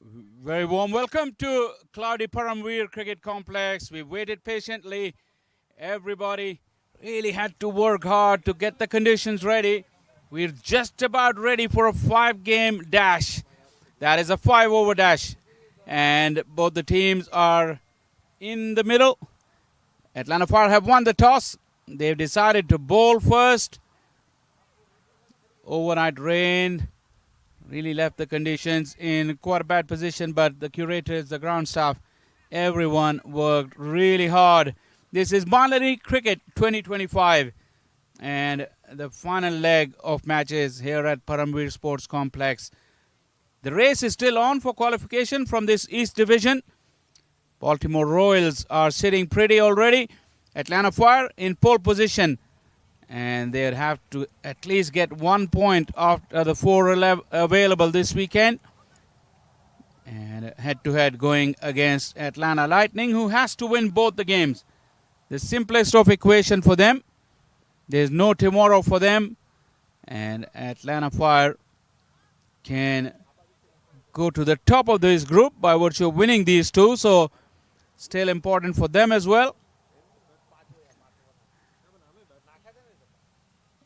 Very warm welcome to Cloudy Paramveer Cricket Complex. We waited patiently. Everybody really had to work hard to get the conditions ready. We're just about ready for a 5-game dash. That is a 5-over dash. And both the teams are in the middle. Atlanta Fire have won the toss. They've decided to bowl first. Overnight rain really left the conditions in quite a bad position, but the curators, the ground staff, everyone worked really hard. This is Banladi Cricket 2025 and the final leg of matches here at Paramveer Sports Complex. The race is still on for qualification from this East Division. Baltimore Royals are sitting pretty already. Atlanta Fire in pole position, and they'd have to at least get 1 point after the 4 available this weekend. And head-to-head going against Atlanta Lightning, who has to win both the games. The simplest of equation for them. There's no tomorrow for them. And Atlanta Fire can go to the top of this group by virtue of winning these two. So still important for them as well.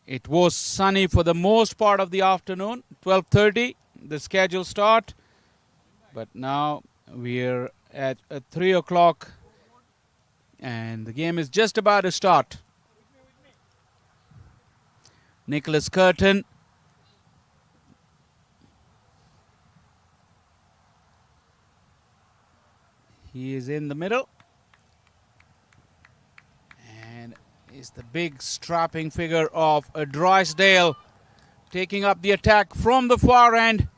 It was sunny for the most part of the afternoon, 12:30, the scheduled start. But now we're at 3 o'clock and the game is just about to start. Nicholas Curtin. He is in the middle. Is the big strapping figure of Drysdale taking up the attack from the far end.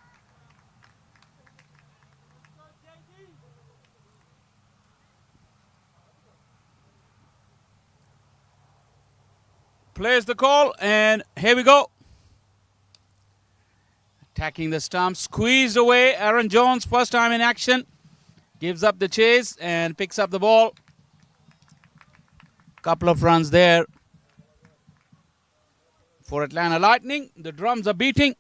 Plays the call and here we go. Attacking the stump, squeezed away. Aaron Jones, first time in action, gives up the chase and picks up the ball. Couple of runs there for Atlanta Lightning. The drums are beating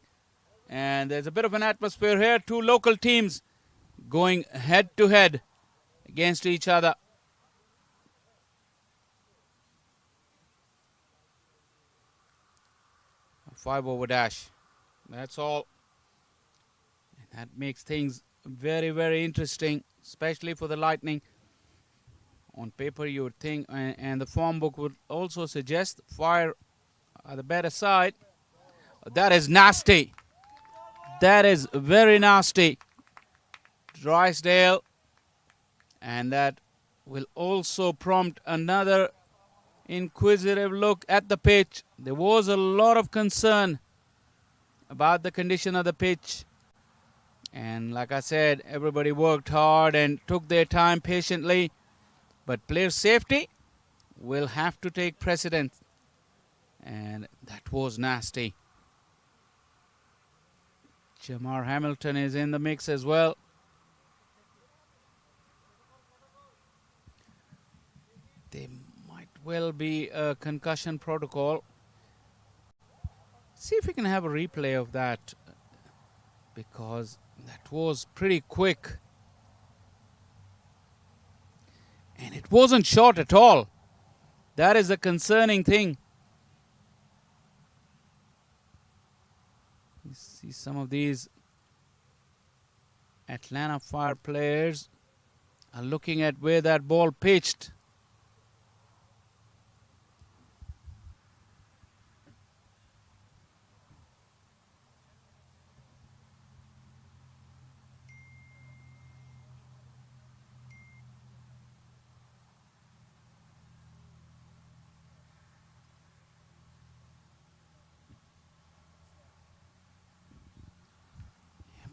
and there's a bit of an atmosphere here. Two local teams going head to head against each other. A 5-over dash. That's all. And that makes things very, very interesting, especially for the Lightning. On paper, you would think, and the form book would also suggest Fire are the better side. That is nasty. That is very nasty. Drysdale. And that will also prompt another inquisitive look at the pitch. There was a lot of concern about the condition of the pitch. And like I said, everybody worked hard and took their time patiently. But player safety will have to take precedence. And that was nasty. Jamar Hamilton is in the mix as well. There might well be a concussion protocol. See if we can have a replay of that, because that was pretty quick. And it wasn't short at all. That is a concerning thing. You see some of these Atlanta Fire players are looking at where that ball pitched.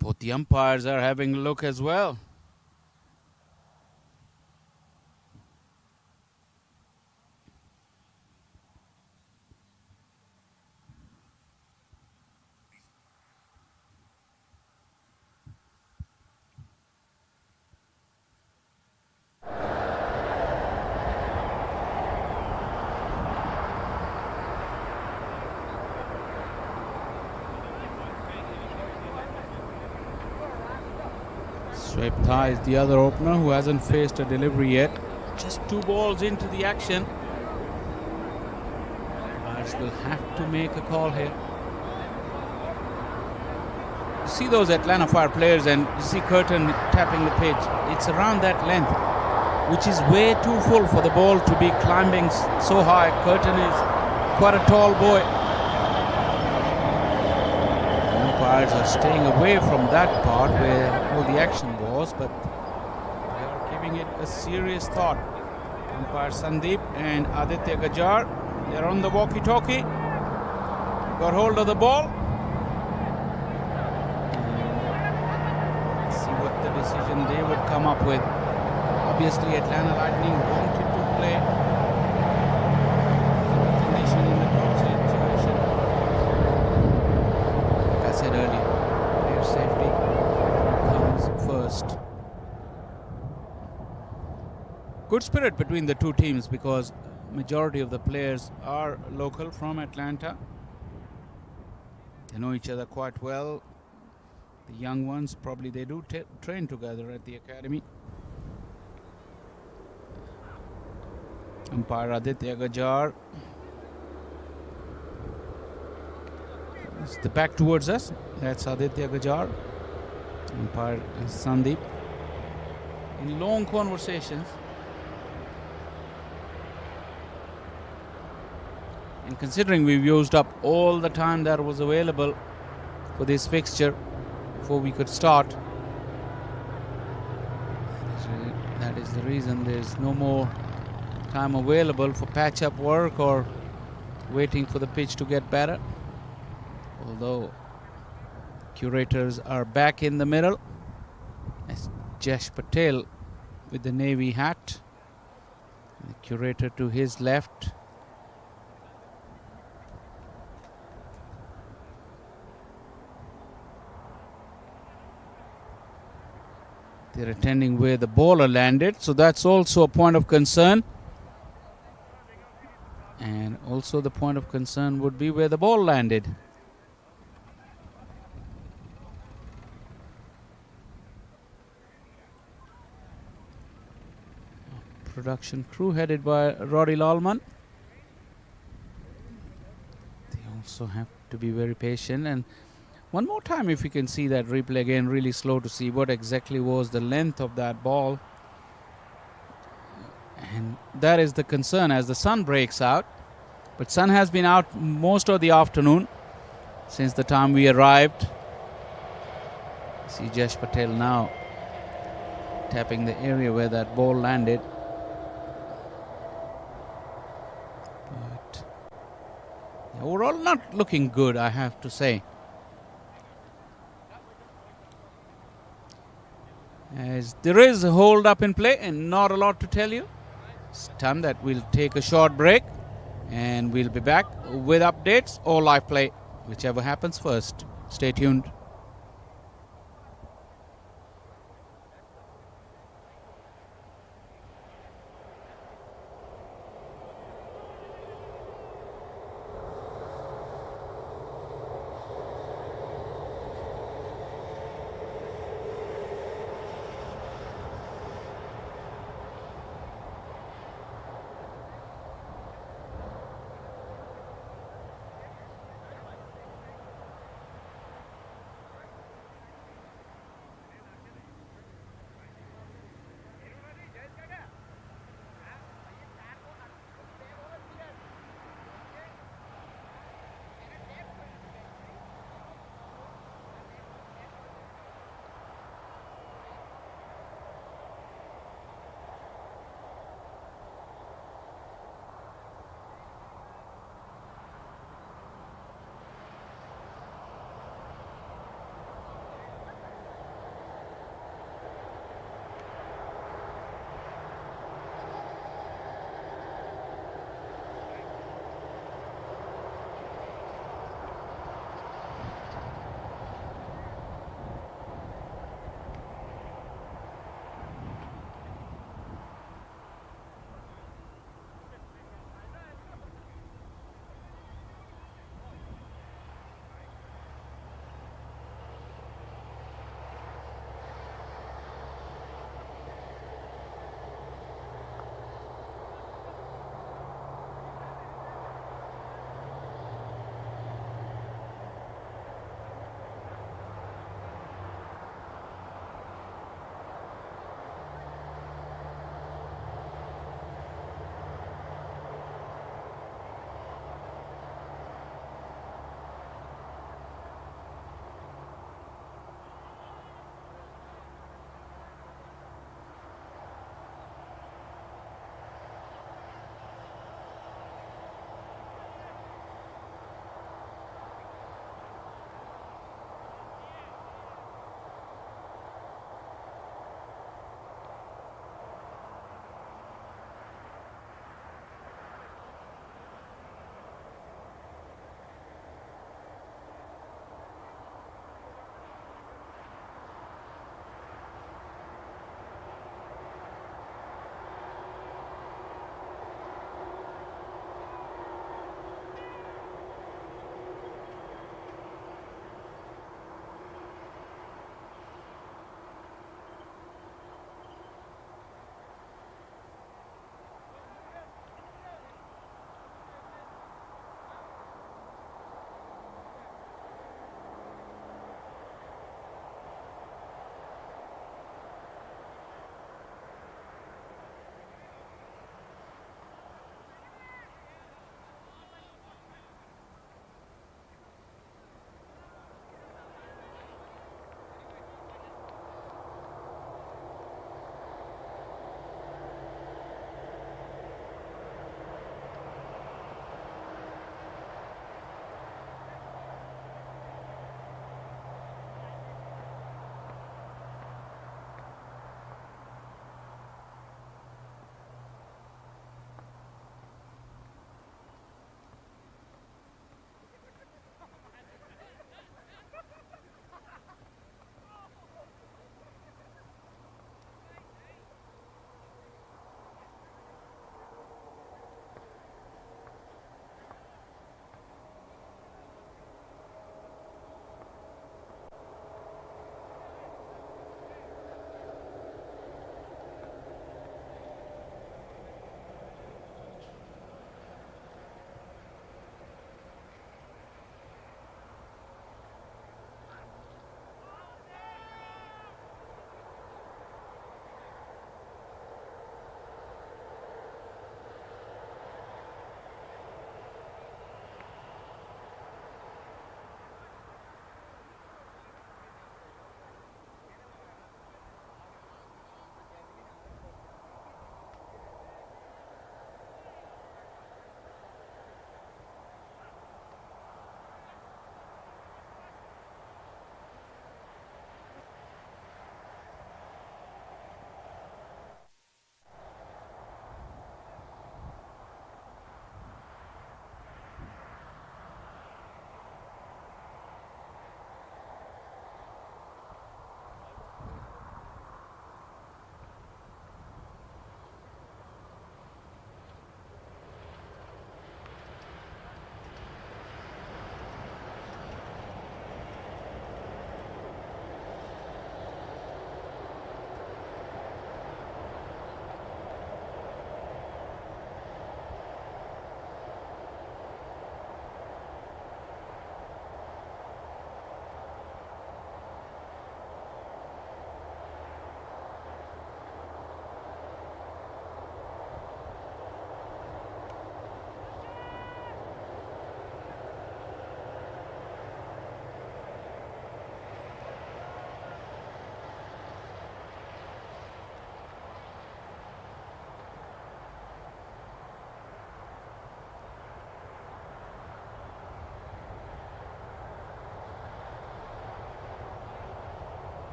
Both the umpires are having a look as well. Shoaib Tha is the other opener who hasn't faced a delivery yet. Just 2 balls into the action. Umpires will have to make a call here. You see those Atlanta Fire players and you see Curtin tapping the pitch. It's around that length, which is way too full for the ball to be climbing so high. Curtin is quite a tall boy. The umpires are staying away from that part where all the action was, but they are giving it a serious thought. Umpire Sandeep and Aditya Gajar, they're on the walkie-talkie. Got hold of the ball. Let's see what the decision they would come up with. Obviously, Atlanta Lightning wanted to play. Condition in the top situation. Like I said earlier, player safety comes first. Good spirit between the two teams because majority of the players are local from Atlanta. They know each other quite well. The young ones probably they do train together at the academy. Umpire Aditya Gajar. It's the back towards us. That's Aditya Gajar. Umpire Sandeep. In long conversations. And considering we've used up all the time that was available for this fixture before we could start, that is the reason there's no more time available for patch-up work or waiting for the pitch to get better. Although curators are back in the middle. That's Jash Patel with the navy hat. And the curator to his left. They're attending where the bowler landed, so that's also a point of concern. And also the point of concern would be where the ball landed. Production crew headed by Roddy Lalman. They also have to be very patient. And one more time, if you can see that replay again, really slow to see what exactly was the length of that ball. And that is the concern as the sun breaks out. But sun has been out most of the afternoon since the time we arrived. See Jash Patel now tapping the area where that ball landed. But overall not looking good, I have to say. As there is a hold up in play and not a lot to tell you. It's time that we'll take a short break and we'll be back with updates or live play, whichever happens first. Stay tuned.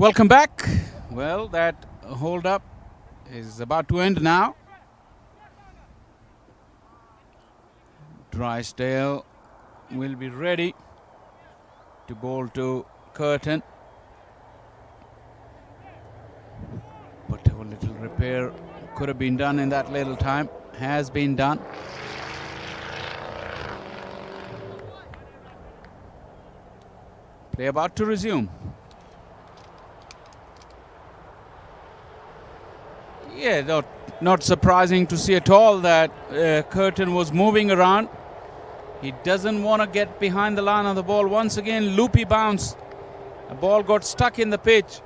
Welcome back. Well, that hold up is about to end now. Drysdale will be ready to bowl to Curtin. Whatever little repair could have been done in that little time has been done. Play about to resume. Yeah, not surprising to see at all that Curtin was moving around. He doesn't want to get behind the line of the ball. Once again, loopy bounce. The ball got stuck in the pitch.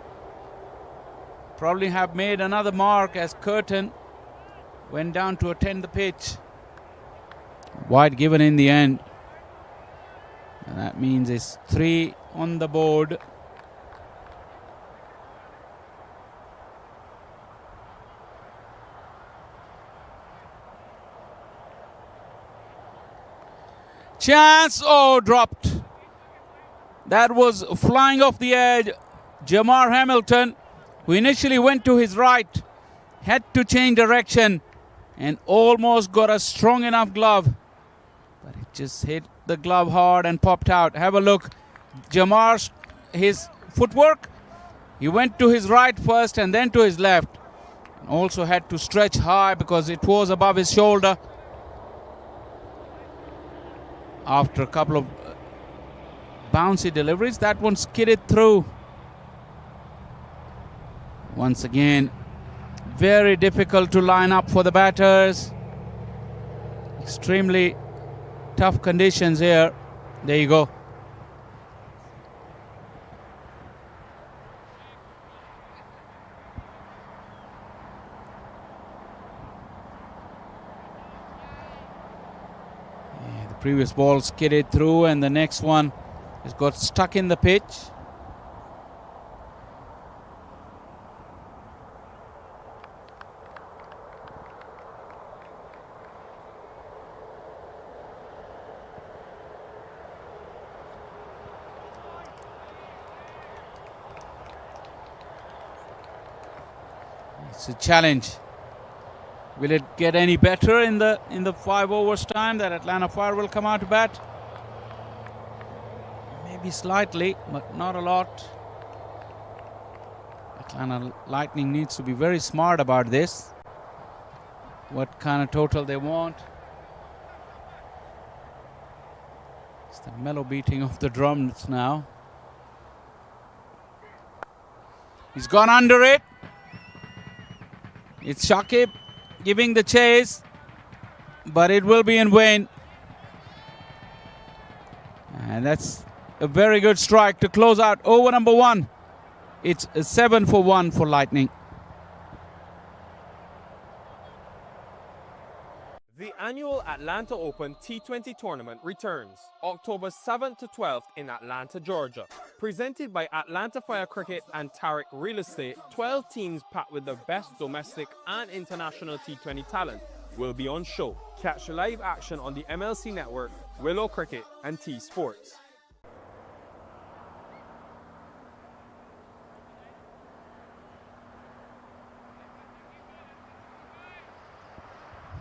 Probably have made another mark as Curtin went down to attend the pitch. Wide given in the end. And that means it's 3 on the board. Chance, oh, dropped. That was flying off the edge. Jamar Hamilton, who initially went to his right, had to change direction and almost got a strong enough glove. But it just hit the glove hard and popped out. Have a look. Jamar's, his footwork, he went to his right first and then to his left. Also had to stretch high because it was above his shoulder. After a couple of bouncy deliveries, that one skidded through. Once again, very difficult to line up for the batters. Extremely tough conditions here. There you go. Yeah, the previous ball skidded through and the next one has got stuck in the pitch. It's a challenge. Will it get any better in the 5 overs time that Atlanta Fire will come out to bat? Maybe slightly, but not a lot. Atlanta Lightning needs to be very smart about this. What kind of total they want. It's the mellow beating of the drums now. He's gone under it. It's Shakib giving the chase, but it will be in vain. And that's a very good strike to close out over number 1. It's a 7 for 1 for Lightning. The annual Atlanta Open T20 tournament returns October 7th to 12th in Atlanta, Georgia. Presented by Atlanta Fire Cricket and Tariq Real Estate, 12 teams packed with the best domestic and international T20 talent will be on show. Catch live action on the MLC Network, Willow Cricket and T Sports.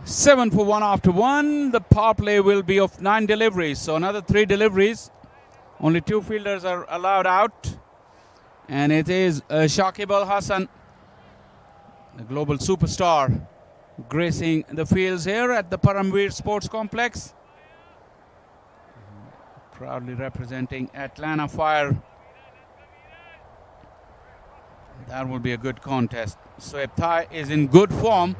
Seven for 1 after 1. The power play will be of 9 deliveries. So another 3 deliveries. Only 2 fielders are allowed out. And it is Shakib Al Hassan, the global superstar, gracing the fields here at the Paramveer Sports Complex. Proudly representing Atlanta Fire. That will be a good contest. Soeb Thai is in good form.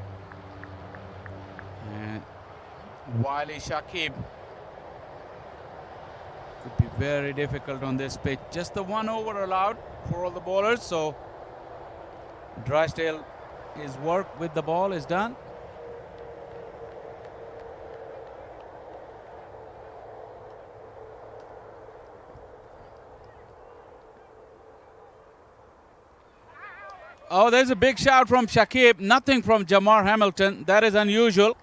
Wily Shakib could be very difficult on this pitch. Just the 1 over allowed for all the bowlers, so Drysdale, his work with the ball is done. Oh, there's a big shout from Shakib. Nothing from Jamar Hamilton. That is unusual.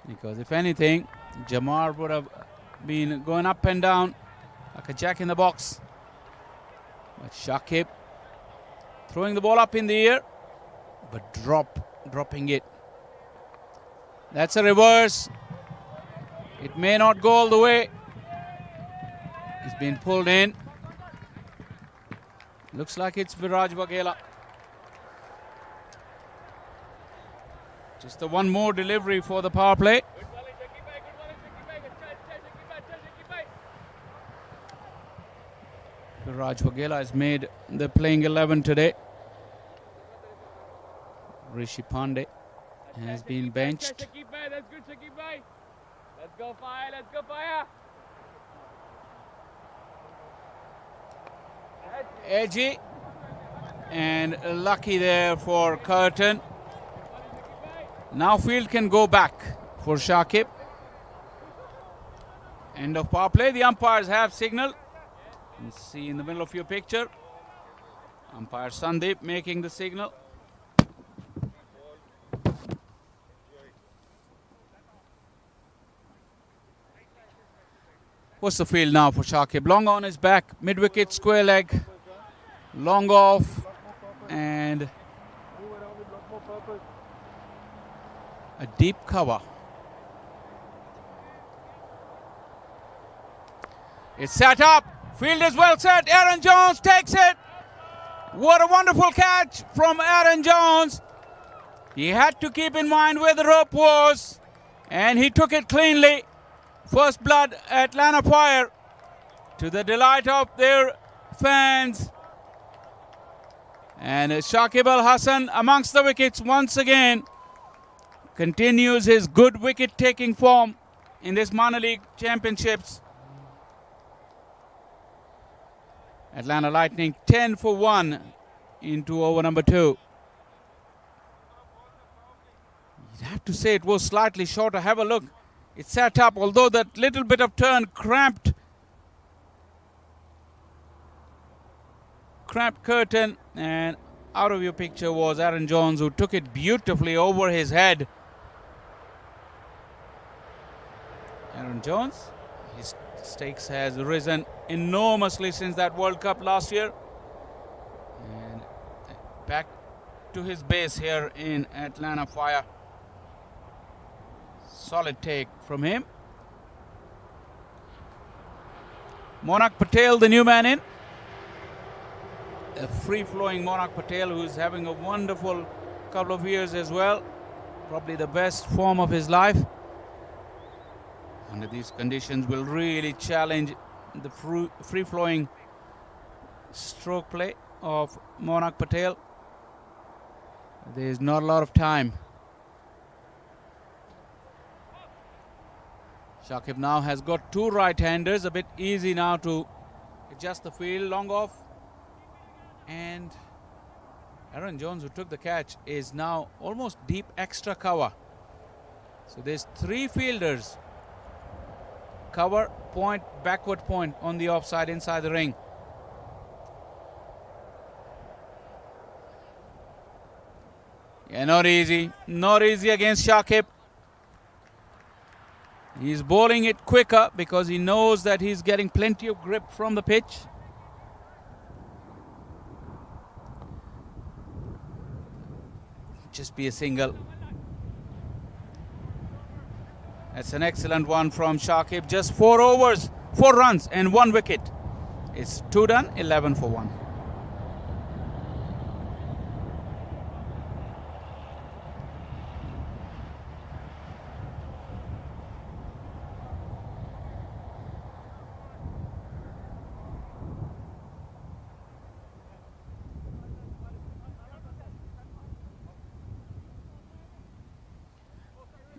Because if anything, Jamar would have been going up and down like a jack in the box. But Shakib Throwing the ball up in the air, but dropping it. That's a reverse. It may not go all the way. It's been pulled in. Looks like it's Viraj Waghela. Just the one more delivery for the power play. Viraj Waghela has made the playing 11 today. Rishi Pandey has been benched. That's good, Shakib bhai. Let's go fire, let's go fire. Edgy and lucky there for Curtin. Now field can go back for Shakib. End of power play. The umpires have signaled. You see in the middle of your picture, umpire Sandeep making the signal. What's the field now for Shakib? Long on his back, mid-wicket, square leg, long off, and a deep cover. It's set up. Field is well set. Aaron Jones takes it. What a wonderful catch from Aaron Jones. He had to keep in mind where the rope was, and he took it cleanly. First blood, Atlanta Fire, to the delight of their fans. And Shakib Al Hasan amongst the wickets once again continues his good wicket-taking form in this minor league championships. Atlanta Lightning 10 for 1 into over number 2. You'd have to say it was slightly shorter. Have a look. It's set up, although that little bit of turn cramped Curtin, and out of your picture was Aaron Jones, who took it beautifully over his head. Aaron Jones, his stakes has risen enormously since that World Cup last year, and back to his base here in Atlanta Fire. Solid take from him. Monak Patel, the new man in. A free-flowing Monak Patel, who's having a wonderful couple of years as well. Probably the best form of his life. Under these conditions will really challenge the free-flowing stroke play of Monak Patel. There's not a lot of time. Shakib now has got two right-handers, a bit easy now to adjust the field. Long off, and Aaron Jones, who took the catch, is now almost deep extra cover. So there's three fielders, cover, point, backward point on the offside inside the ring. Yeah, not easy against Shakib. He's bowling it quicker because he knows that he's getting plenty of grip from the pitch. Just be a single. That's an excellent one from Shakib. Just 4 overs, 4 runs and 1 wicket. It's 2 done, 11 for 1.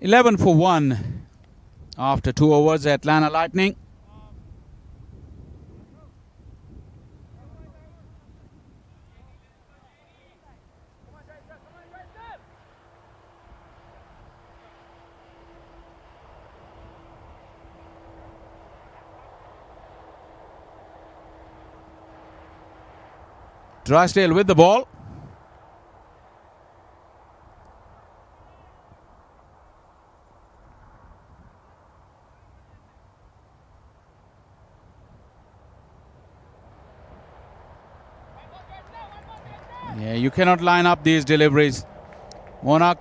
$11 for 1 after 2 overs, Atlanta Lightning. Drysdale with the ball. Yeah, you cannot line up these deliveries. Monarch.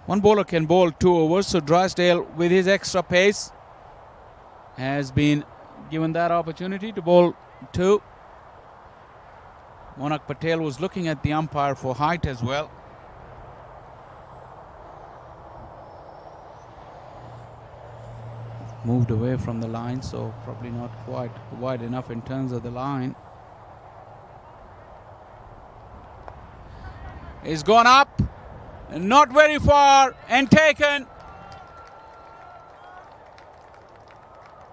One bowler can bowl 2 overs, so Drysdale, with his extra pace, has been given that opportunity to bowl 2. Monarch Patel was looking at the umpire for height as well. Moved away from the line, so probably not quite wide enough in terms of the line. He's gone up, not very far, and taken.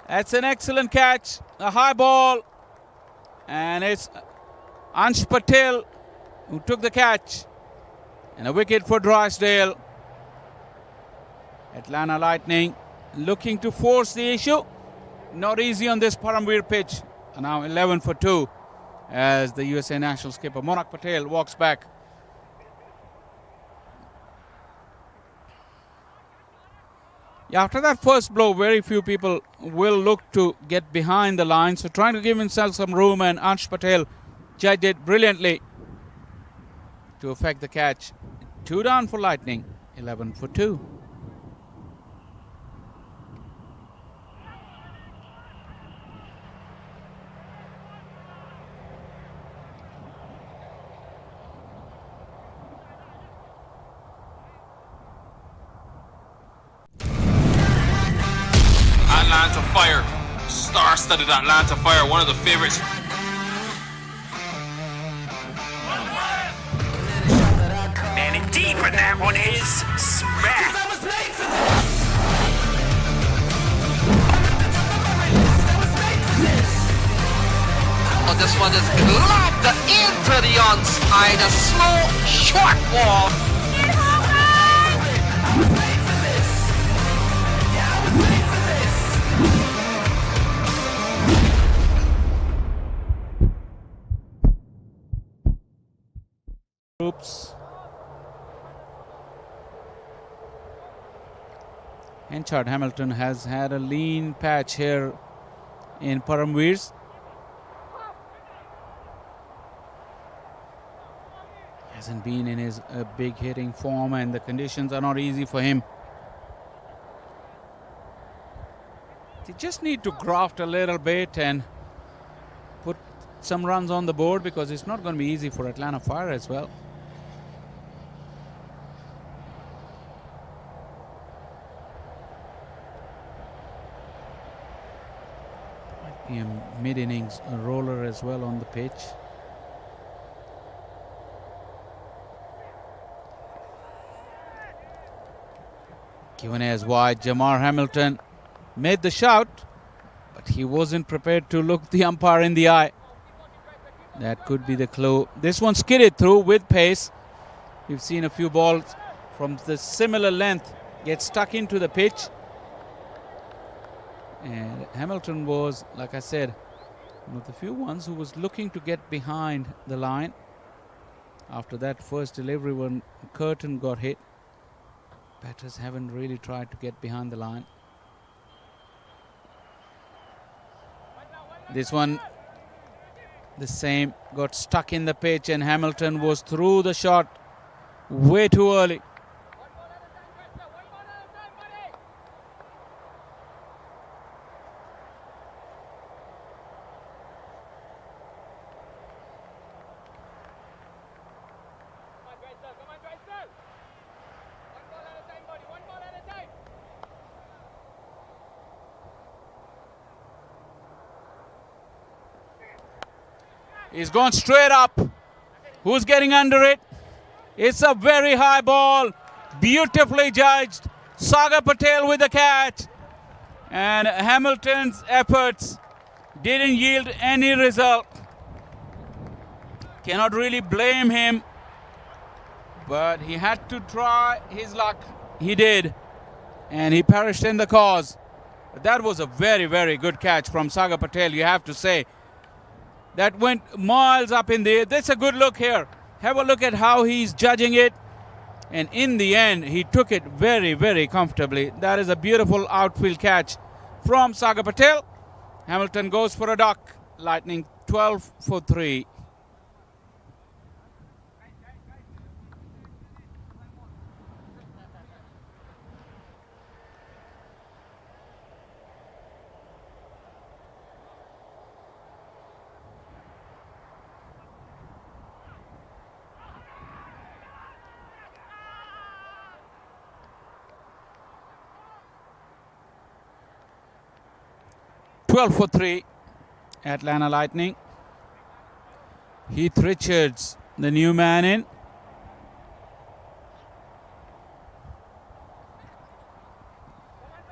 That's an excellent catch, a high ball, and it's Ansh Patel who took the catch, and a wicket for Drysdale. Atlanta Lightning looking to force the issue. Not easy on this Paramveer pitch. And now 11 for 2 as the USA national skipper Monarch Patel walks back. Yeah, after that first blow, very few people will look to get behind the line. So trying to give himself some room, and Ansh Patel judged it brilliantly to affect the catch. 2 down for Lightning, 11 for 2. Atlanta Fire, star-studded Atlanta Fire, one of the favorites. Man, indeed, but that one is smack. Oh, this one is globbed into the onside, a slow, short ball. Groups. Henchard Hamilton has had a lean patch here in Paramveers. Hasn't been in his big hitting form, and the conditions are not easy for him. They just need to graft a little bit and put some runs on the board, because it's not going to be easy for Atlanta Fire as well. Might be a mid-innings roller as well on the pitch. Given as wide, Jamar Hamilton made the shout, but he wasn't prepared to look the umpire in the eye. That could be the clue. This one skidded through with pace. We've seen a few balls from the similar length get stuck into the pitch. And Hamilton was, like I said, one of the few ones who was looking to get behind the line. After that first delivery when Curtin got hit, batters haven't really tried to get behind the line. This one, the same, got stuck in the pitch, and Hamilton was through the shot way too early. He's gone straight up. Who's getting under it? It's a very high ball. Beautifully judged. Sagar Patel with the catch. And Hamilton's efforts didn't yield any result. Cannot really blame him, but he had to try his luck. He did, and he perished in the cause. But that was a very, very good catch from Sagar Patel, you have to say. that went miles up in the air. That's a good look here. Have a look at how he's judging it. And in the end, he took it very, very comfortably. That is a beautiful outfield catch from Sagar Patel. Hamilton goes for a duck. Lightning 12 for 3. For 3, Atlanta Lightning. Heath Richards, the new man in.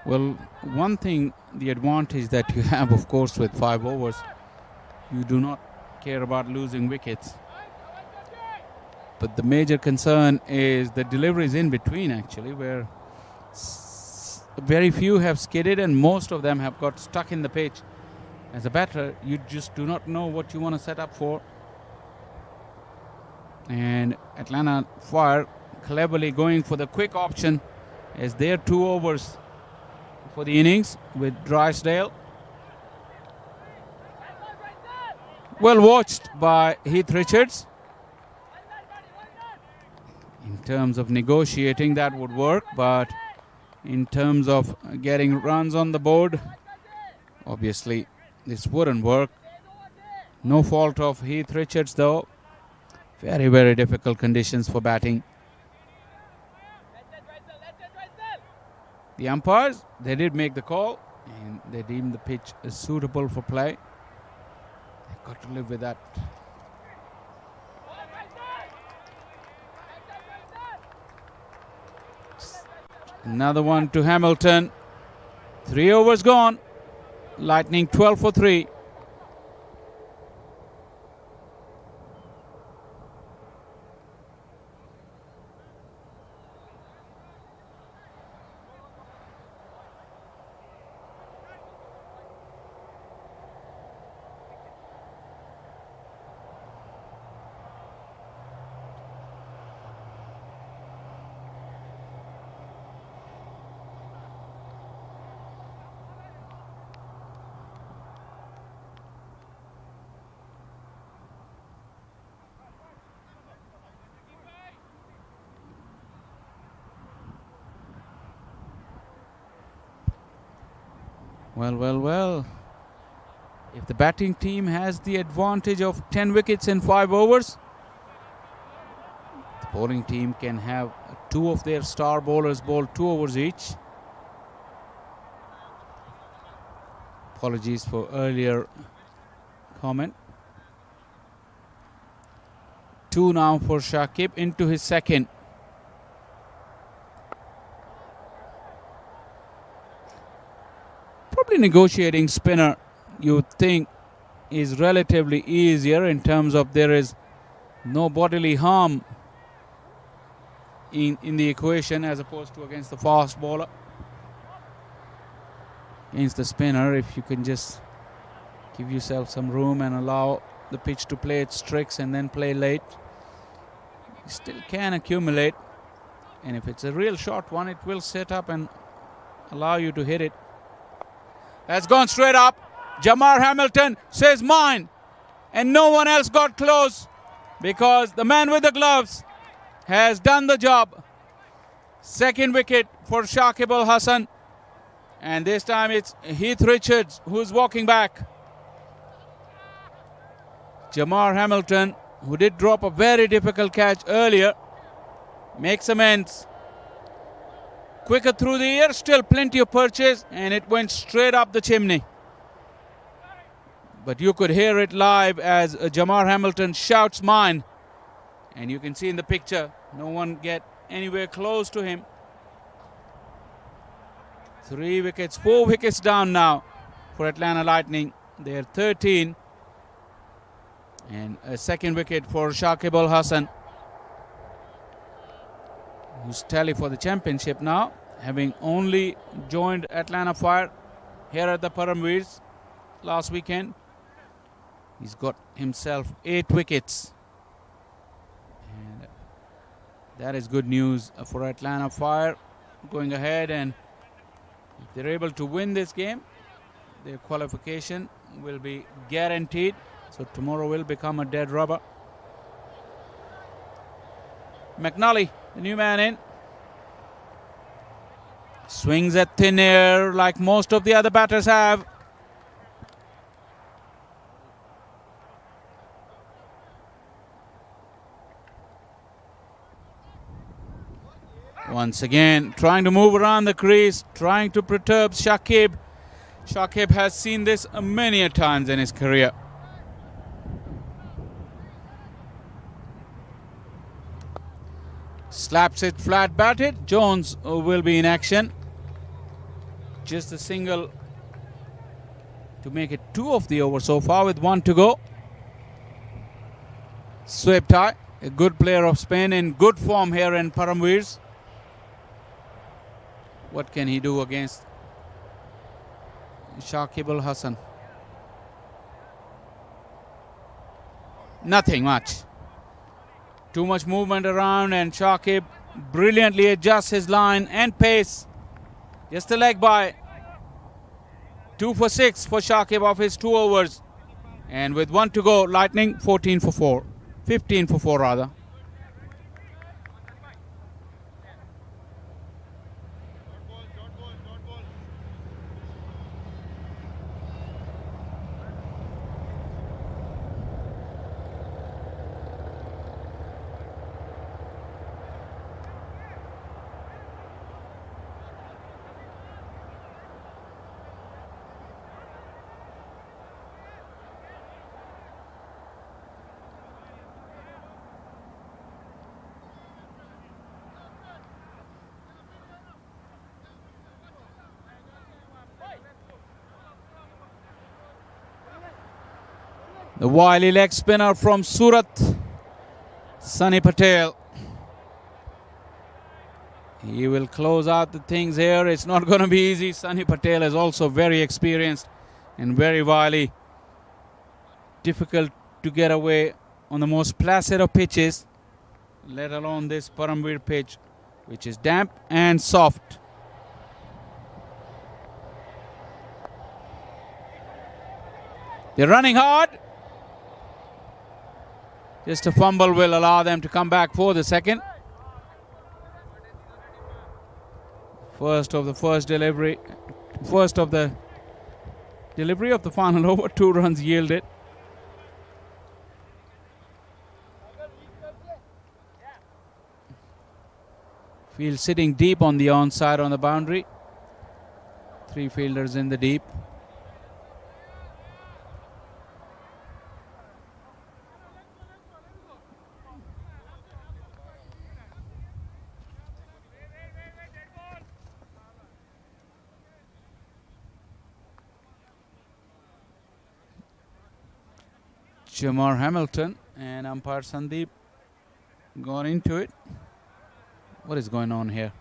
Well, one thing, the advantage that you have, of course, with 5 overs, you do not care about losing wickets. But the major concern is the deliveries in between, actually, where very few have skidded and most of them have got stuck in the pitch. As a batter, you just do not know what you want to set up for. And Atlanta Fire cleverly going for the quick option as their 2 overs for the innings with Drysdale. Well watched by Heath Richards. In terms of negotiating, that would work, but in terms of getting runs on the board, obviously this wouldn't work. No fault of Heath Richards though. Very, very difficult conditions for batting. The umpires, they did make the call and they deemed the pitch as suitable for play. They've got to live with that. Another one to Hamilton. 3 overs gone. Lightning 12 for 3. Well. If the batting team has the advantage of 10 wickets in 5 overs, the bowling team can have 2 of their star bowlers bowl 2 overs each. Apologies for earlier comment. 2 now for Shakib into his second. Probably negotiating spinner, you would think, is relatively easier in terms of there is no bodily harm in the equation as opposed to against the fast bowler. Against the spinner, if you can just give yourself some room and allow the pitch to play its tricks and then play late, you still can accumulate. And if it's a real short one, it will set up and allow you to hit it. That's gone straight up. Jamar Hamilton says mine. And no one else got close because the man with the gloves has done the job. Second wicket for Shakib Al Hasan. And this time it's Heath Richards who's walking back. Jamar Hamilton, who did drop a very difficult catch earlier, makes amends. Quicker through the air, still plenty of purchase, and it went straight up the chimney. But you could hear it live as Jamar Hamilton shouts mine. And you can see in the picture, no one get anywhere close to him. 3 wickets, 4 wickets down now for Atlanta Lightning. They're 13. And a second wicket for Shakib Al Hasan, who's tally for the championship now, having only joined Atlanta Fire here at the Paramveers last weekend. He's got himself 8 wickets. And that is good news for Atlanta Fire going ahead, and if they're able to win this game, their qualification will be guaranteed. So tomorrow will become a dead rubber. McNally, the new man in. Swings at thin air like most of the other batters have. Once again, trying to move around the crease, trying to perturb Shakib. Shakib has seen this many a times in his career. Slaps it flat batted. Jones will be in action. Just a single to make it 2 of the over so far with 1 to go. Swept high. A good player of Spain in good form here in Paramveers. What can he do against Shakib Al Hasan? Nothing much. Too much movement around, and Shakib brilliantly adjusts his line and pace. Just a leg by. 2 for 6 for Shakib off his 2 overs. And with 1 to go, Lightning 14 for 4. 15 for 4 rather. The wily leg spinner from Surat, Sunny Patel. He will close out the things here. It's not going to be easy. Sunny Patel is also very experienced and very wily. Difficult to get away on the most placid of pitches, let alone this Paramveer pitch, which is damp and soft. They're running hard. Just a fumble will allow them to come back for the second. First of the delivery of the final over. 2 runs yielded. Field sitting deep on the onside on the boundary. 3 fielders in the deep. Jamar Hamilton and umpire Sandeep gone into it. What is going on here?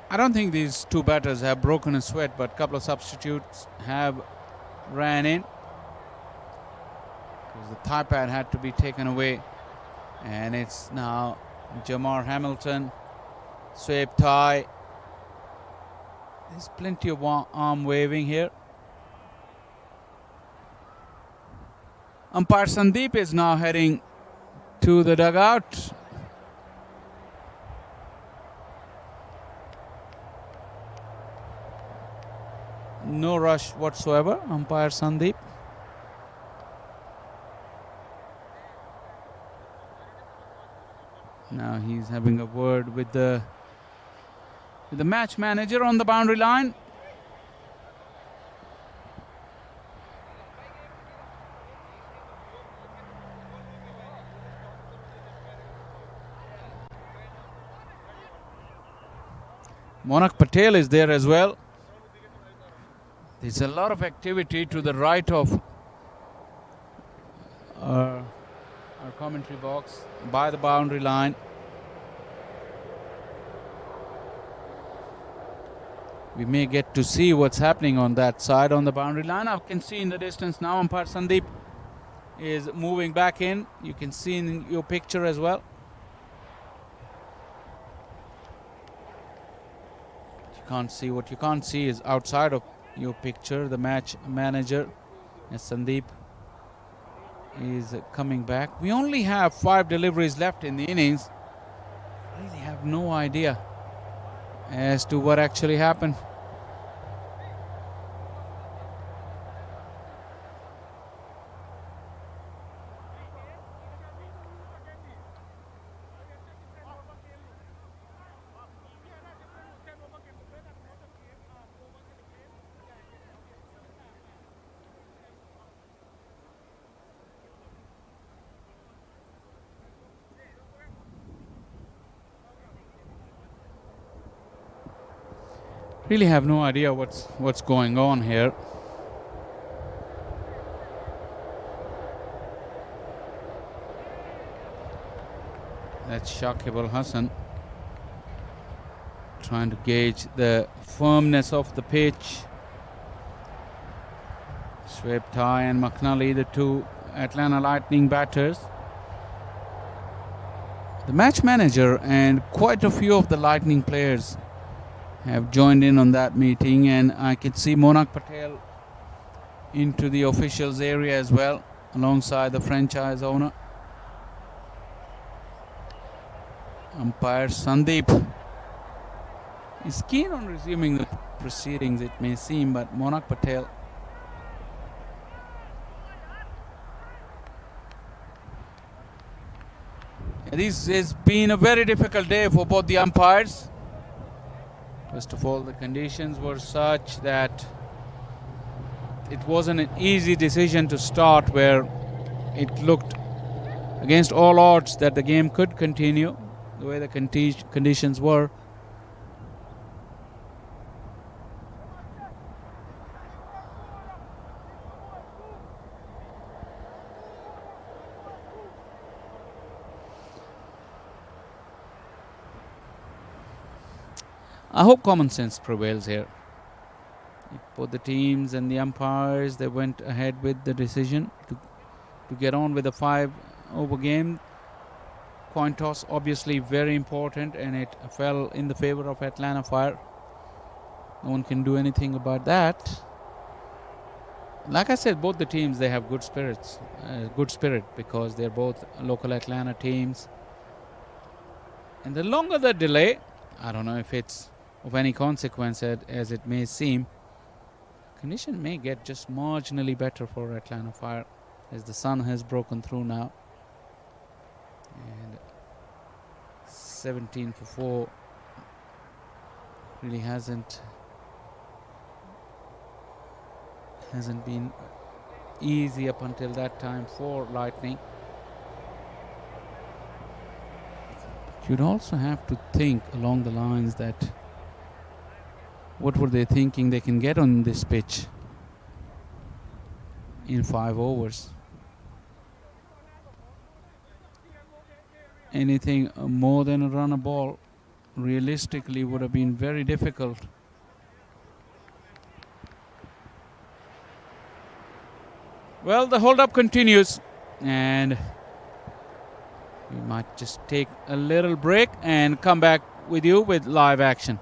I don't think these 2 batters have broken a sweat, but a couple of substitutes have ran in. Because the thigh pad had to be taken away. And it's now Jamar Hamilton, swept high. There's plenty of arm waving here. Umpire Sandeep is now heading to the dugout. No rush whatsoever, umpire Sandeep. Now he's having a word with the match manager on the boundary line. Monak Patel is there as well. There's a lot of activity to the right of our commentary box by the boundary line. we may get to see what's happening on that side on the boundary line. I can see in the distance now umpire Sandeep is moving back in. You can see in your picture as well. You can't see what you can't see is outside of your picture. The match manager, as Sandeep is coming back. We only have 5 deliveries left in the innings. I really have no idea as to what actually happened. Really have no idea what's going on here. That's Shakib Al Hassan trying to gauge the firmness of the pitch. Shoaib Tai and McNally, the 2 Atlanta Lightning batters. The match manager and quite a few of the Lightning players have joined in on that meeting, and I can see Monak Patel into the officials area as well, alongside the franchise owner. Umpire Sandeep is keen on resuming the proceedings, it may seem, but Monak Patel this has been a very difficult day for both the umpires. First of all, the conditions were such that it wasn't an easy decision to start, where it looked against all odds that the game could continue the way the conditions were. I hope common sense prevails here. Both the teams and the umpires, they went ahead with the decision to get on with a 5-over game. Coin toss obviously very important, and it fell in the favor of Atlanta Fire. No one can do anything about that. Like I said, both the teams, they have good spirit, because they're both local Atlanta teams. And the longer the delay, I don't know if it's of any consequence as it may seem, condition may get just marginally better for Atlanta Fire, as the sun has broken through now. And 17 for 4 really hasn't been easy up until that time for Lightning. You'd also have to think along the lines that what were they thinking they can get on this pitch in 5 overs? Anything more than a run a ball realistically would have been very difficult. Well, the hold-up continues, and we might just take a little break and come back with you with live action.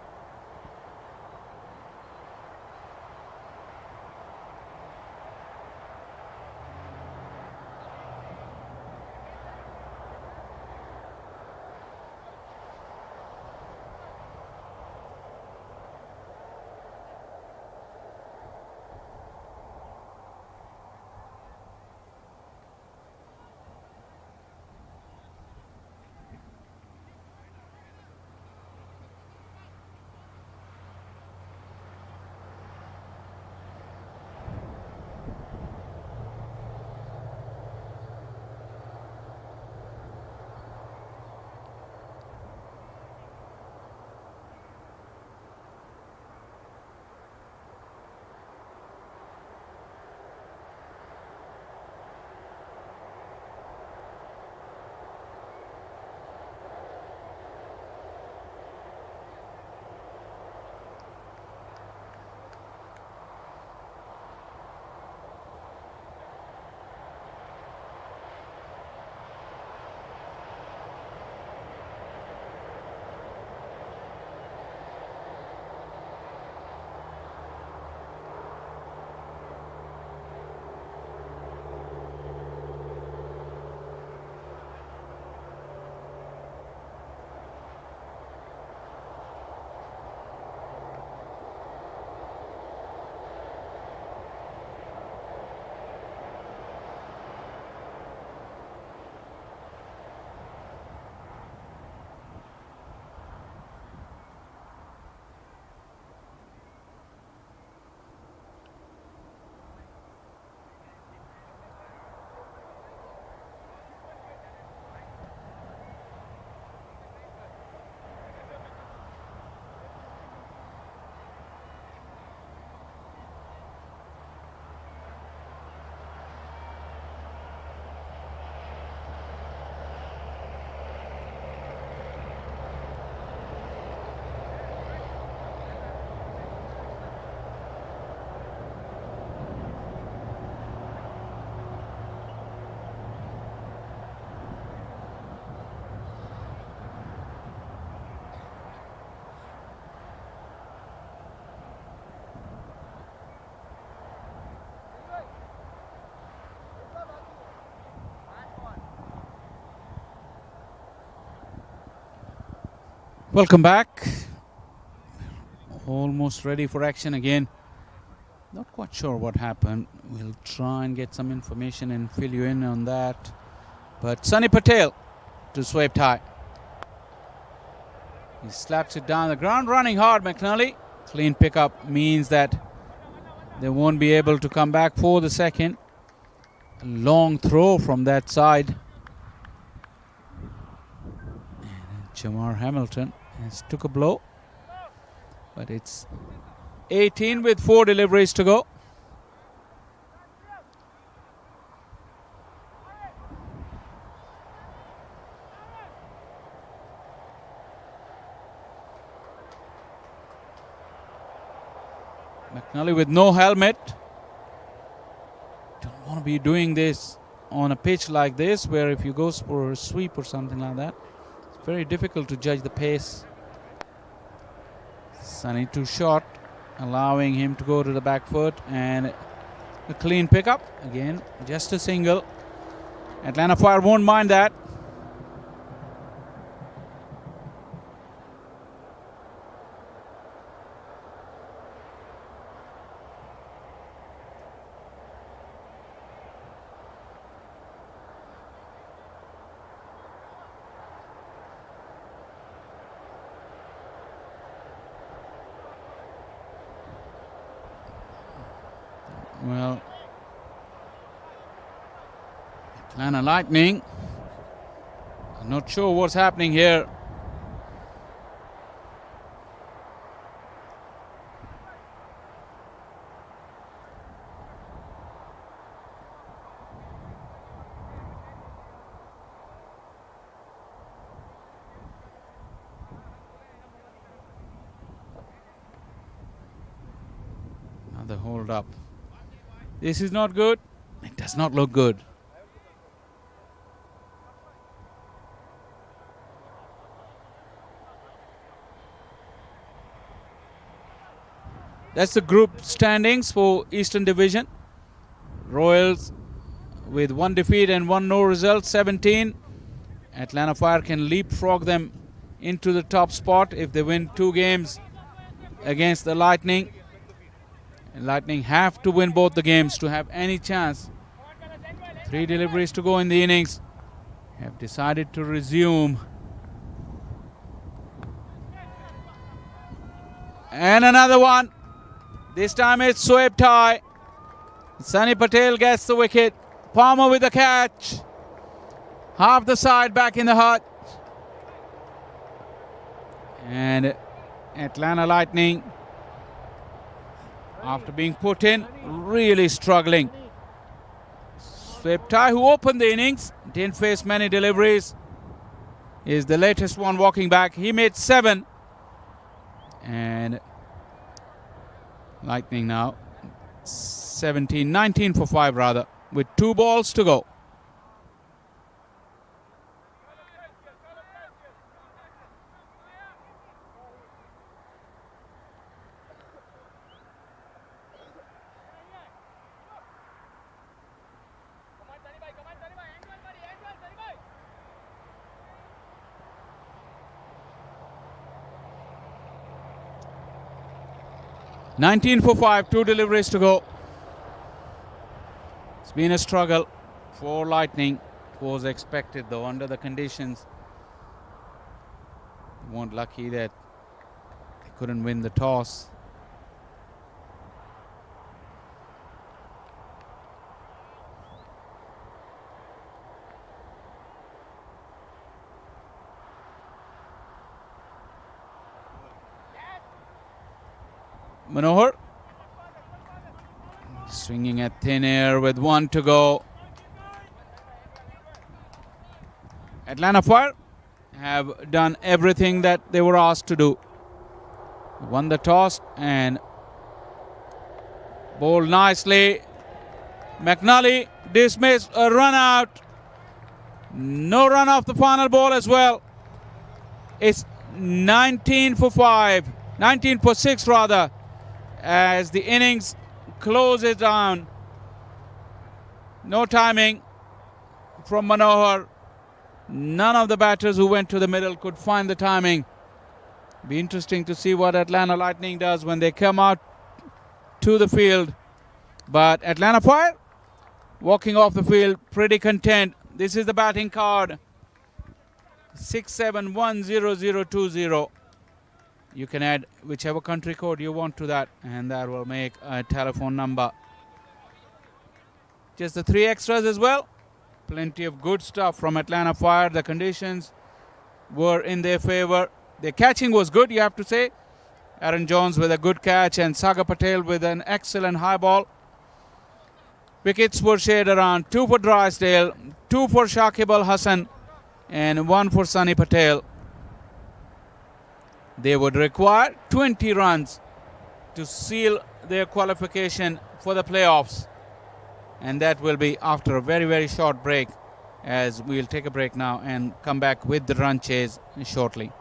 Welcome back. Almost ready for action again. Not quite sure what happened. We'll try and get some information and fill you in on that. But Sunny Patel to sweep high. He slaps it down the ground, running hard, McNally. Clean pickup means that they won't be able to come back for the second. A long throw from that side. And Jamar Hamilton has took a blow. But it's 18 with 4 deliveries to go. McNally with no helmet. Don't want to be doing this on a pitch like this, where if you go for a sweep or something like that, it's very difficult to judge the pace. Sunny too short, allowing him to go to the back foot, and a clean pickup. Again, just a single. Atlanta Fire won't mind that. Well, Atlanta Lightning, I'm not sure what's happening here. Another hold up. This is not good. It does not look good. That's the group standings for Eastern Division. Royals with 1 defeat and 1 no result, 17. Atlanta Fire can leapfrog them into the top spot if they win 2 games against the Lightning. And Lightning have to win both the games to have any chance. 3 deliveries to go in the innings. Have decided to resume. And another one. This time it's swept high. Sunny Patel gets the wicket. Palmer with the catch. Half the side back in the hut. And Atlanta Lightning, after being put in, really struggling. Sweptai, who opened the innings, didn't face many deliveries, is the latest one walking back. He made 7. And Lightning now 19 for 5 rather, with 2 balls to go. $19 for 5, 2 deliveries to go. It's been a struggle for Lightning. It was expected though under the conditions. They weren't lucky that they couldn't win the toss. Manohar swinging at thin air with 1 to go. Atlanta Fire have done everything that they were asked to do. Won the toss and bowled nicely. McNally dismissed, a run out. No run off the final ball as well. It's 19 for 5, 19 for 6 rather, as the innings closes down. No timing from Manohar. None of the batters who went to the middle could find the timing. Be interesting to see what Atlanta Lightning does when they come out to the field. But Atlanta Fire walking off the field pretty content. This is the batting card. 67100020. You can add whichever country code you want to that, and that will make a telephone number. Just the 3 extras as well. Plenty of good stuff from Atlanta Fire. The conditions were in their favor. Their catching was good, you have to say. Aaron Jones with a good catch and Sagar Patel with an excellent high ball. Wickets were shared around 2 for Drysdale, 2 for Shakib Al Hassan, and 1 for Sunny Patel. They would require 20 runs to seal their qualification for the playoffs. And that will be after a very, very short break, as we'll take a break now and come back with the run chase shortly.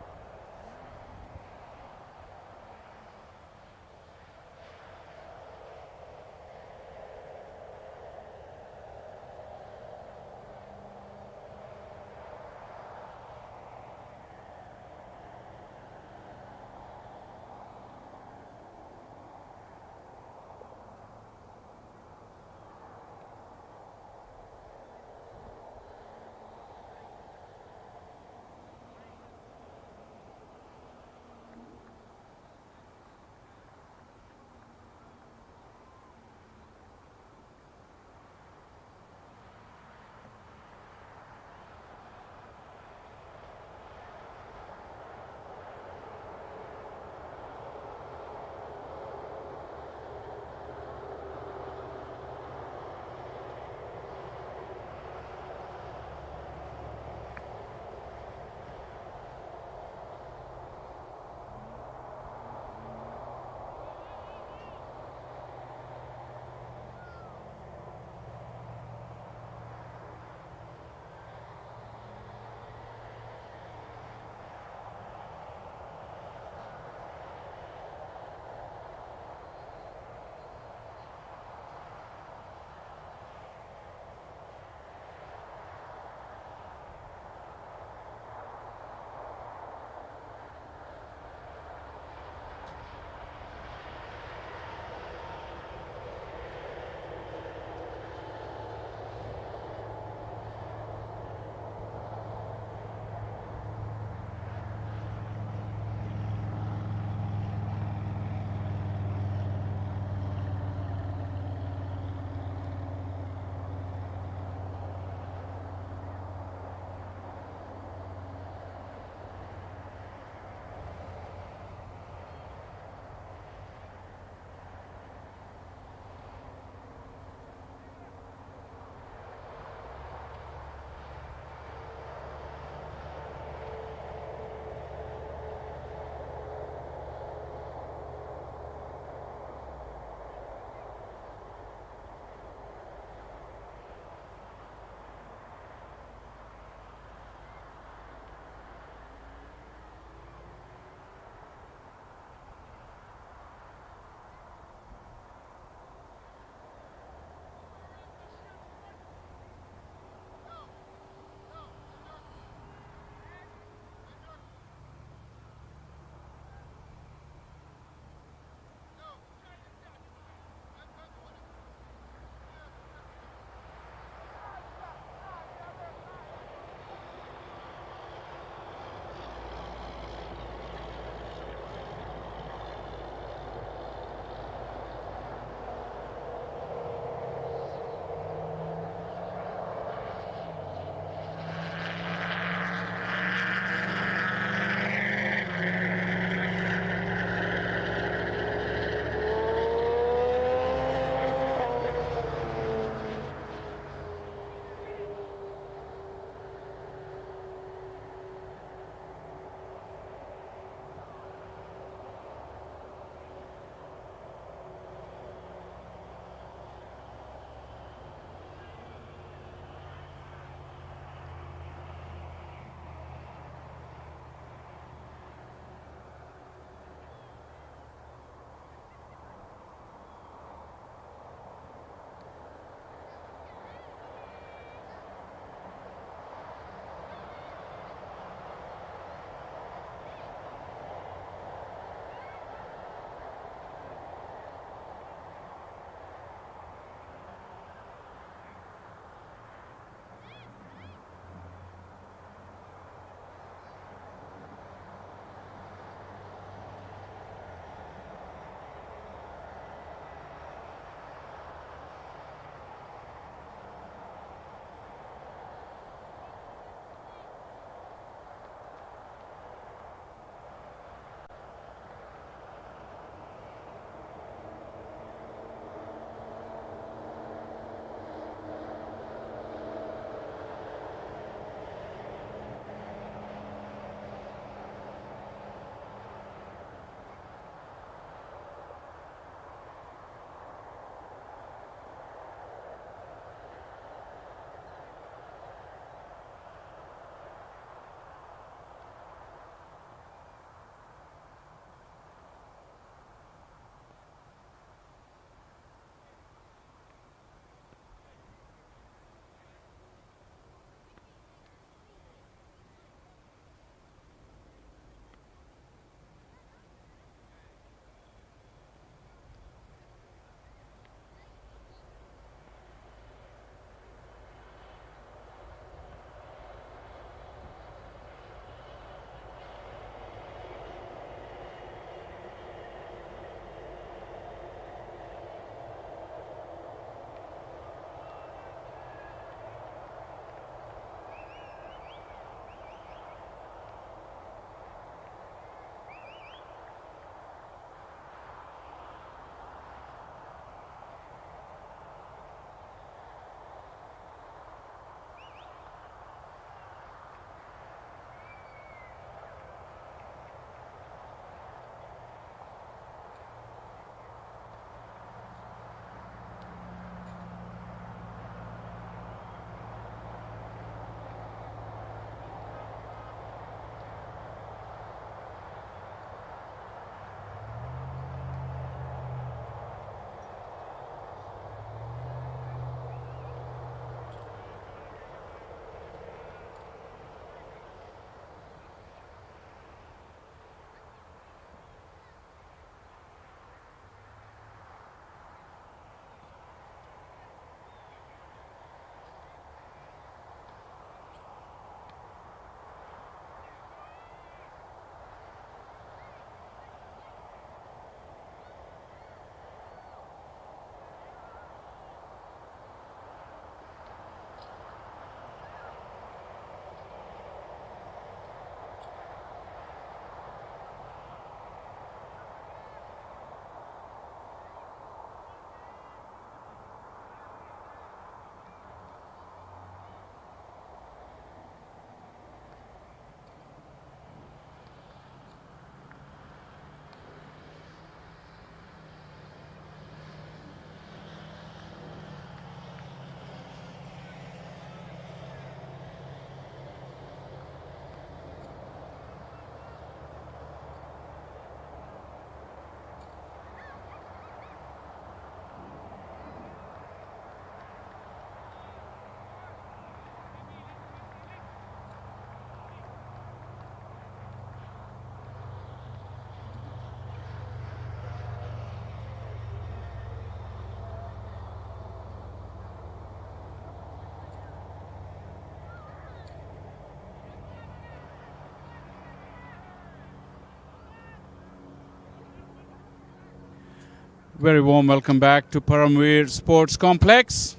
Very warm welcome back to Paramveer Sports Complex.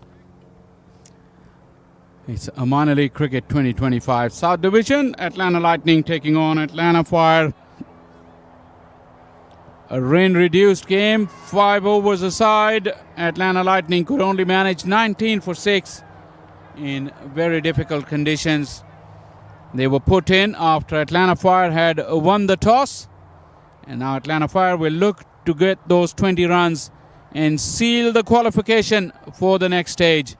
It's a minor league cricket 2025 South Division. Atlanta Lightning taking on Atlanta Fire. A rain-reduced game, 5 overs aside. Atlanta Lightning could only manage 19 for 6 in very difficult conditions. They were put in after Atlanta Fire had won the toss. And now Atlanta Fire will look to get those 20 runs and seal the qualification for the next stage,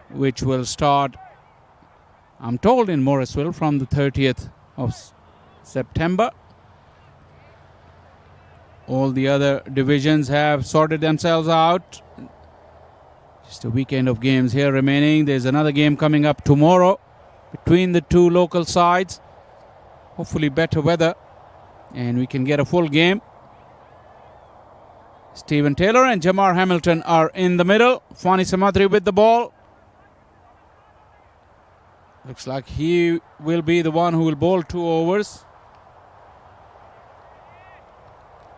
which will start, I'm told, in Morrisville from the 30th of September. All the other divisions have sorted themselves out. Just a weekend of games here remaining. There's another game coming up tomorrow between the two local sides. Hopefully better weather and we can get a full game. Stephen Taylor and Jamar Hamilton are in the middle. Fani Samatri with the ball. Looks like he will be the one who will bowl 2 overs.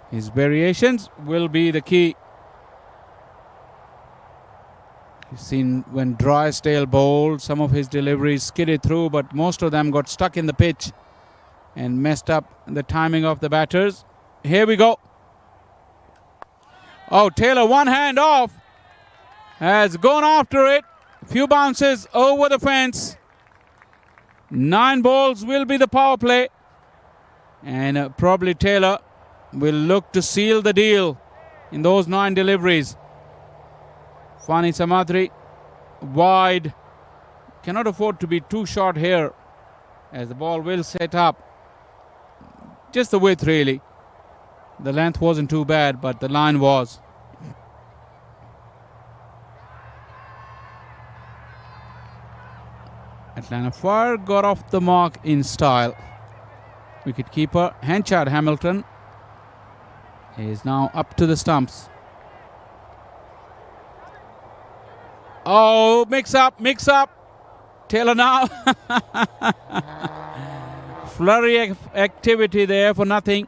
His variations will be the key. You've seen when Drysdale bowled, some of his deliveries skidded through, but most of them got stuck in the pitch and messed up the timing of the batters. Here we go. Oh, Taylor, one hand off, has gone after it. Few bounces over the fence. 9 balls will be the power play. And probably Taylor will look to seal the deal in those 9 deliveries. Fani Samatri wide. Cannot afford to be too short here as the ball will set up. Just the width really. The length wasn't too bad, but the line was. Atlanta Fire got off the mark in style. Wicketkeeper Henchard Hamilton is now up to the stumps. Oh, mix up. Taylor now. Flurry of activity there for nothing.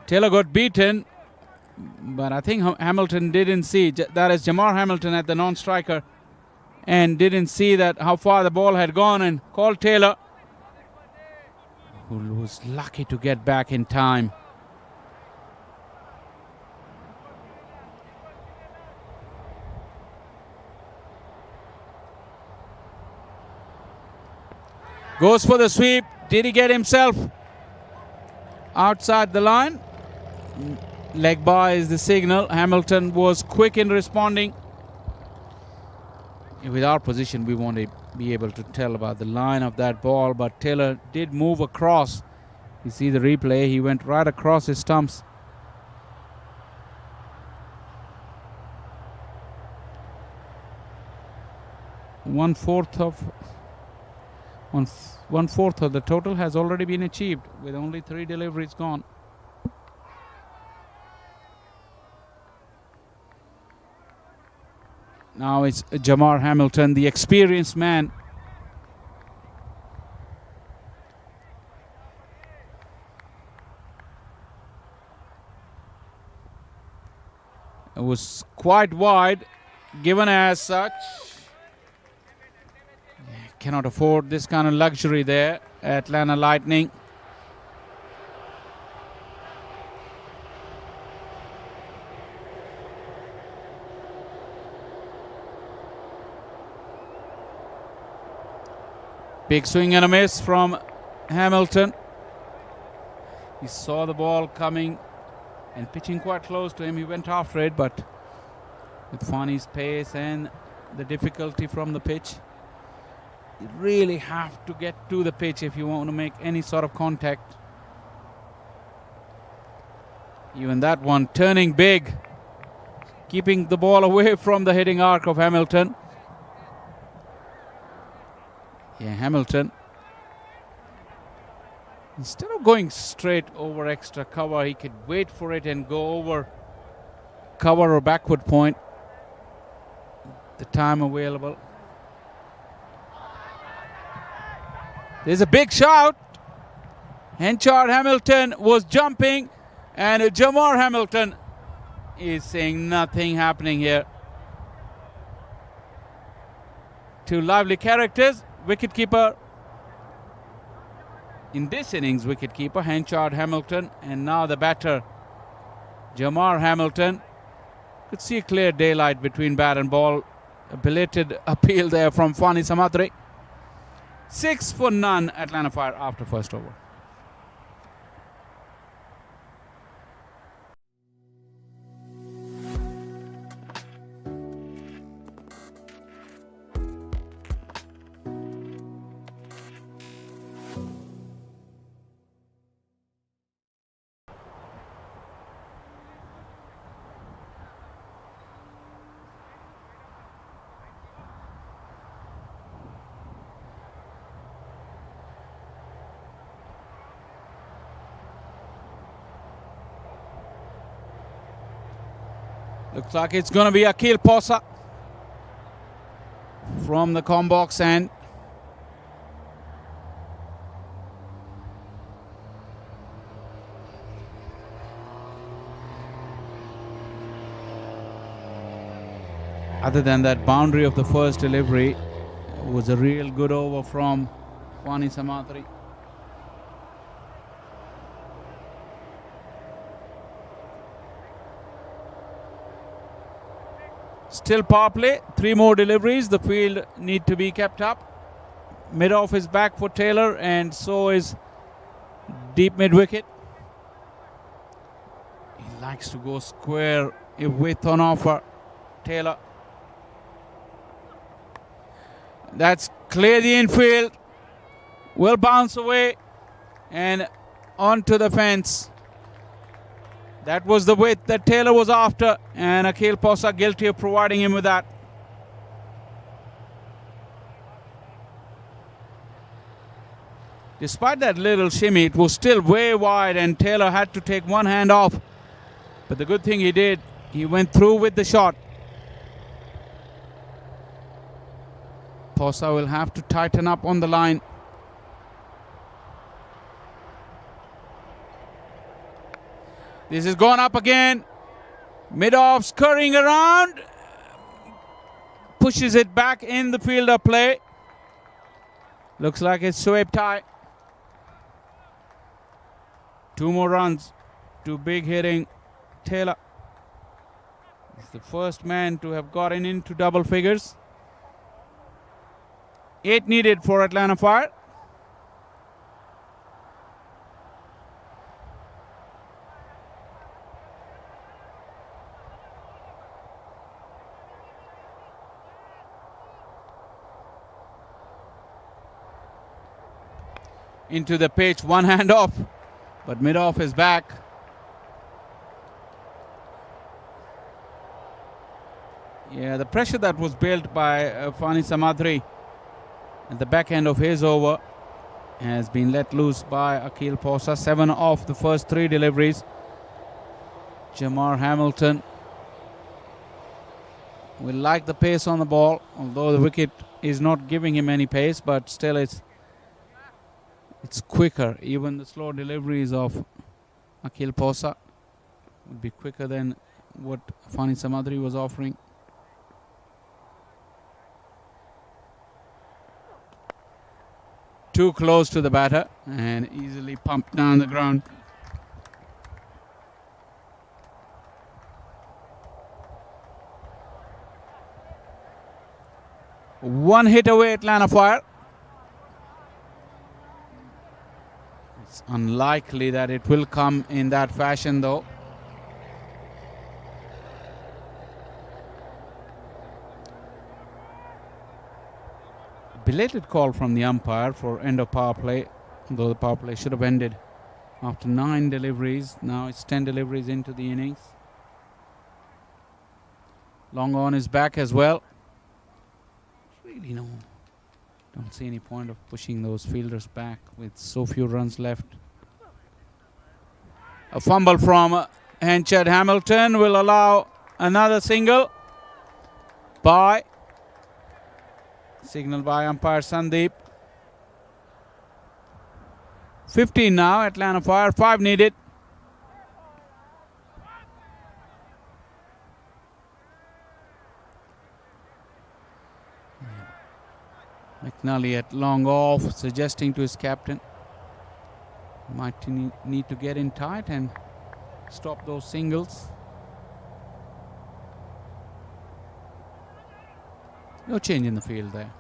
Taylor got beaten, but I think Hamilton didn't see. That is Jamar Hamilton at the non-striker, and didn't see that how far the ball had gone and called Taylor, who was lucky to get back in time. Goes for the sweep. Did he get himself outside the line? Leg by is the signal. Hamilton was quick in responding. With our position, we won't be able to tell about the line of that ball, but Taylor did move across. You see the replay. He went right across his stumps. One fourth of the total has already been achieved with only 3 deliveries gone. Now it's Jamar Hamilton, the experienced man. It was quite wide, given as such. Cannot afford this kind of luxury there, Atlanta Lightning. Big swing and a miss from Hamilton. He saw the ball coming and pitching quite close to him. He went after it, but with Fani's pace and the difficulty from the pitch, you really have to get to the pitch if you want to make any sort of contact. Even that one turning big, keeping the ball away from the hitting arc of Hamilton. Yeah, Hamilton, instead of going straight over extra cover, he could wait for it and go over cover or backward point. The time available. There's a big shout. Henchard Hamilton was jumping, and Jamar Hamilton is saying nothing happening here. Two lively characters. Wicketkeeper in this innings, wicketkeeper Henchard Hamilton, and now the batter Jamar Hamilton. Could see a clear daylight between bat and ball. A belated appeal there from Fani Samatri. 6 for none, Atlanta Fire after first over. Looks like it's going to be Akil Posa from the combox end. Other than that boundary of the first delivery, it was a real good over from Fani Samatri. Still power play, 3 more deliveries. The field need to be kept up. Mid off is back for Taylor, and so is deep mid wicket. He likes to go square with on offer, Taylor. That's clear the infield. Will bounce away and onto the fence. That was the width that Taylor was after, and Akil Posa guilty of providing him with that. Despite that little shimmy, it was still way wide, and Taylor had to take one hand off. But the good thing he did, he went through with the shot. Posa will have to tighten up on the line. This is gone up again. Mid-off scurrying around. Pushes it back in the field of play. Looks like it's swept high. 2 more runs to big hitting Taylor. He's the first man to have gotten into double figures. 8 needed for Atlanta Fire. Into the pitch, one hand off, but mid off is back. Yeah, the pressure that was built by Fani Samatri at the back end of his over has been let loose by Akil Posa. 7 off the first 3 deliveries. Jamar Hamilton will like the pace on the ball, although the wicket is not giving him any pace, but still it's quicker. Even the slow deliveries of Akil Posa would be quicker than what Fani Samatri was offering. Too close to the batter and easily pumped down the ground. One hit away, Atlanta Fire. It's unlikely that it will come in that fashion, though. Belated call from the umpire for end of power play, though the power play should have ended after 9 deliveries. Now it's 10 deliveries into the innings. Long on is back as well. Really don't see any point of pushing those fielders back with so few runs left. A fumble from Henchard Hamilton will allow another single by signal by umpire Sandeep. 15 now, Atlanta Fire, 5 needed. McNally at long off, suggesting to his captain, might need to get in tight and stop those singles. No change in the field there.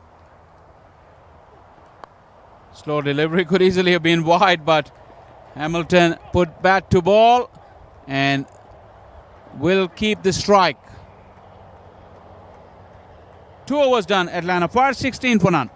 Slow delivery, could easily have been wide, but Hamilton put bat to ball and will keep the strike. 2 overs done, Atlanta Fire 16 for none.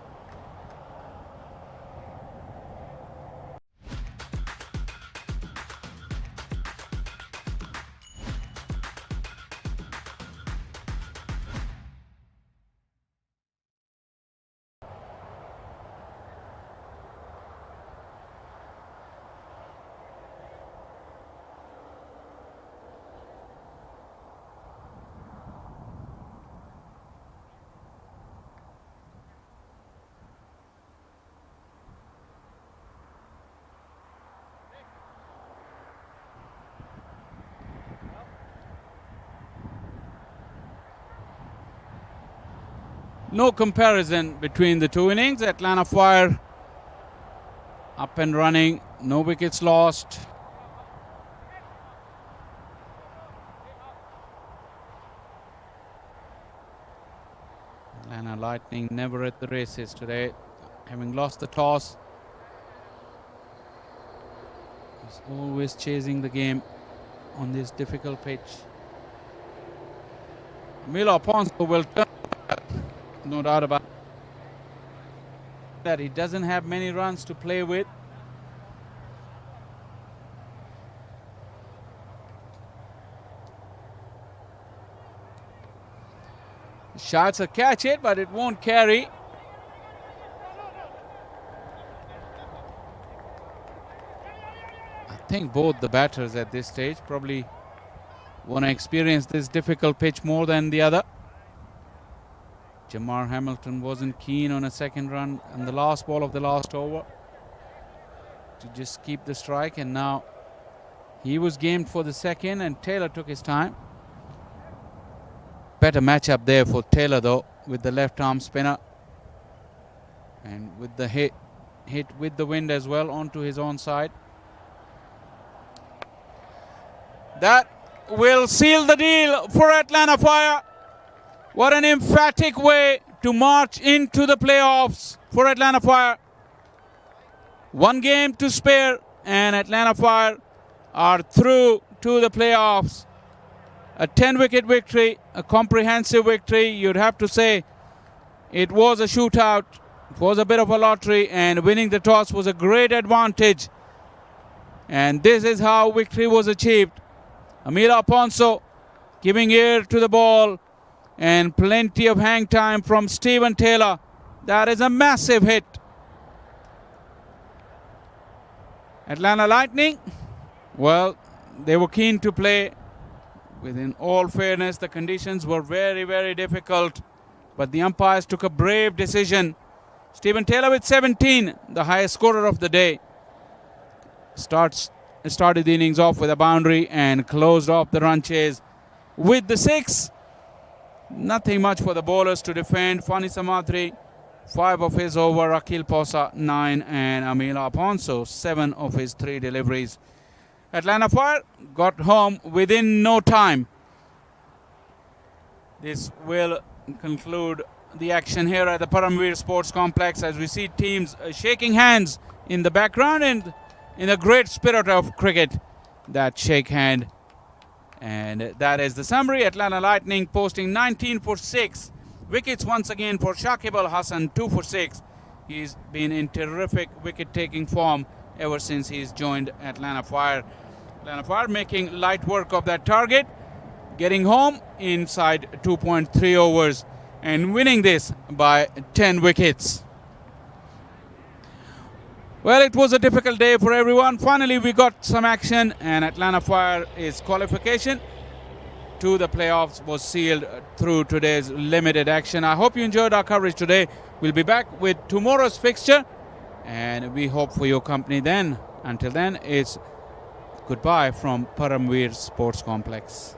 No comparison between the 2 innings. Atlanta Fire up and running, no wickets lost. Atlanta Lightning never at the races today, having lost the toss. He's always chasing the game on this difficult pitch. Milo Ponce will turn. No doubt about that. He doesn't have many runs to play with. Shots a catch it, but it won't carry. I think both the batters at this stage probably want to experience this difficult pitch more than the other. Jamar Hamilton wasn't keen on a second run on the last ball of the last over to just keep the strike, and now he was gamed for the second and Taylor took his time. Better matchup there for Taylor though, with the left arm spinner and with the hit with the wind as well onto his own side. That will seal the deal for Atlanta Fire. What an emphatic way to march into the playoffs for Atlanta Fire. 1 game to spare and Atlanta Fire are through to the playoffs. A 10-wicket victory, a comprehensive victory. You'd have to say it was a shootout, it was a bit of a lottery, and winning the toss was a great advantage. And this is how victory was achieved. Amila Ponce giving ear to the ball, and plenty of hang time from Stephen Taylor. That is a massive hit. Atlanta Lightning, well, they were keen to play. Within all fairness, the conditions were very, very difficult, but the umpires took a brave decision. Stephen Taylor with 17, the highest scorer of the day, started the innings off with a boundary and closed off the run chase with the 6. Nothing much for the bowlers to defend. Fani Samathri, 5 of his over. Akil Posa, 9. And Amila Ponce, 7 of his 3 deliveries. Atlanta Fire got home within no time. This will conclude the action here at the Paramveer Sports Complex as we see teams shaking hands in the background and in a great spirit of cricket, that shake hand. And that is the summary. Atlanta Lightning posting 19 for 6. Wickets once again for Shakib Al Hasan, 2 for 6. He's been in terrific wicket-taking form ever since he's joined Atlanta Fire. Atlanta Fire making light work of that target, getting home inside 2.3 overs and winning this by 10 wickets. Well, it was a difficult day for everyone. Finally, we got some action, and Atlanta Fire's qualification to the playoffs was sealed through today's limited action. I hope you enjoyed our coverage today. We'll be back with tomorrow's fixture And we hope for your company then. Until then, it's goodbye from Paramveer Sports Complex.